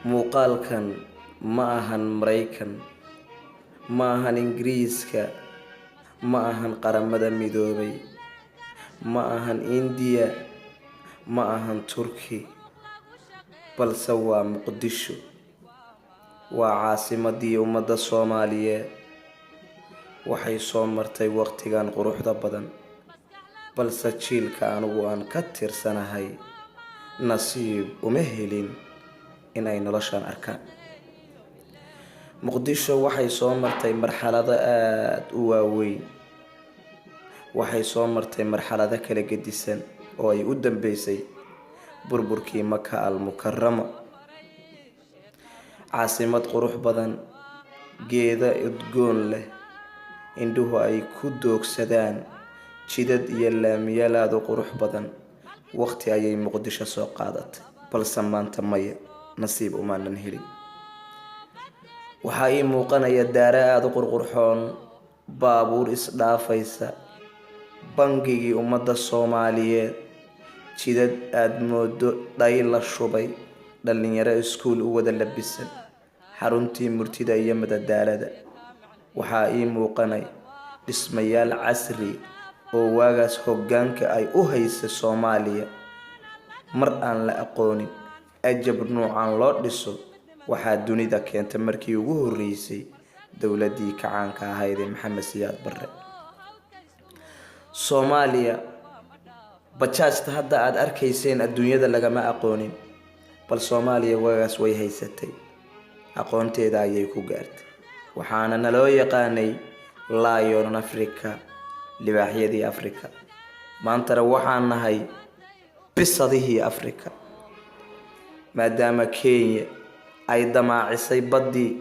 muuqaalkan ma ahan Maraykan, ma ahan Ingiriiska, ma ahan qaramada midoobay, ma ahan India, ma ahan Turki, balse waa Muqdisho. waa caasimadii ummadda Soomaaliyeed. waxay soo martay waqtigan quruxda badan, balse jiilka anigu aan ka tirsanahay nasiib uma helin inay noloshan arkaan. Muqdisho waxay soo martay marxalado aad u waaweyn. waxay soo martay marxalado kala gedisan oo ay u dambeysay burburkii Maka al-Mukarrama. caasimad qurux badan, geeda udgoon leh, indhuhu ay ku doogsadaan, jidad iyo laamiyaal aad u qurux badan. waqti ayay Muqdisho soo qaadatay, balse maanta maya, nasiib umaanan helin. waxaa ii muuqanaya daara aad u qurqurxoon, baabuur isdhaafaysa, bangigii ummadda Soomaaliyeed, jidad aad moodo dhay la shubay, dhalinyaro iskuul u wada labisan, xaruntii murtida iyo madadaalada. waxaa ii muuqanay dhismayaal casri oo waagaas hoggaanka ay u haysay Soomaaliya mar aan la aqoonin. ajab nuucan loo dhiso waxaa dunida keentay markii ugu horeysay dowladii kacaanka ahayd ee Maxamed Siyaad Barre. Soomaaliya bajaajta hadda aad arkayseen adduunyada lagama aqoonin, bal Soomaaliya waagaas way haysatay, aqoonteeda ayay ku gaartay. waxaana naloo yaqaanay Lion Africa, libaaxyadii Afrika. maantana waxaan nahay bisadihii Afrika, maadaama Kenya ay damaacisay baddii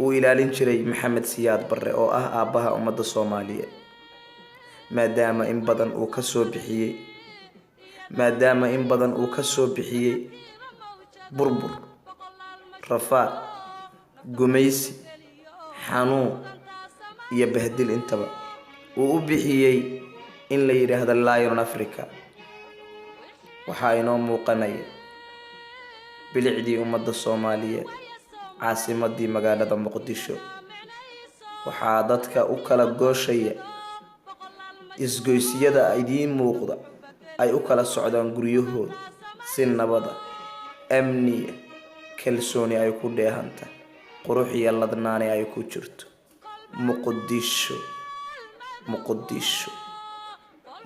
uu ilaalin jiray Maxamed Siyaad Barre oo ah aabbaha ummadda Soomaaliyeed. maadaama in badan uu ka soo bixiyey burbur, rafaad, gumaysi, xanuun iyo bahdil intaba uu u bixiyey in la yiraahdo Lion Africa. waxaa inoo muuqanaya bilicdii ummadda Soomaaliyeed, caasimadii magaalada Muqdisho. waxaa dadka u kala gooshaya isgoysyada idiin muuqda ay u kala socdaan guryahooda si nabada, amniya, kalsooni ay ku dheehanta, qurux iyo ladnaani ay ku jirto. Muqdisho, Muqdisho,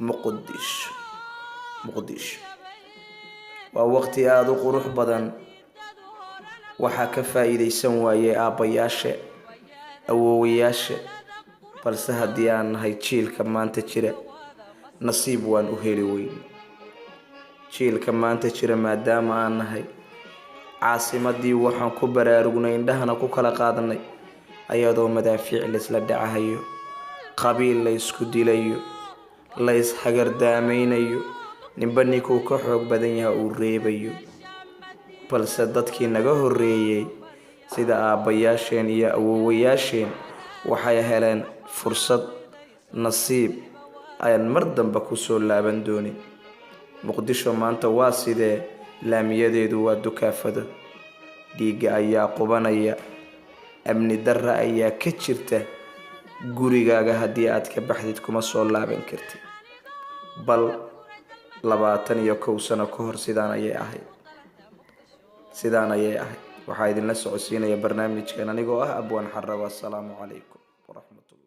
Muqdisho, Muqdisho waa waqti aad u qurux badan. waxaa ka faa'iideysan waayay aabbayaasha, awoowayaasha, balse haddii aan nahay jiilka maanta jira, nasiib waan u heli weyn. jiilka maanta jira maadaama aan nahay, caasimadii waxaan ku baraarugnay, indhahana ku kala qaadanay ayadoo madaafiic laysla dhacahayo, qabiil la isku dilayo, la ishagardaamaynayo, ninba ninkuu ka xoog badan yahay uu reebayo. balse dadkii naga horeeyay sida aabbayaasheen iyo awoowayaasheen waxay heleen fursad, nasiib ayaan mar dambe ku soo laaban doonin. Muqdisho maanta waa sidee? laamiyadeedu waa dukaafado, dhiigga ayaa qubanaya, amni darra ayaa ka jirta. gurigaaga haddii aad ka baxdid kuma soo laaban kartid. bal 21 sano ka hor sidaan ayay ahayd. waxaa idinla socodsiinaya barnaamijkan anigoo ah Abwaan Xarrago. Assalaamu calaykum waraxmatullahi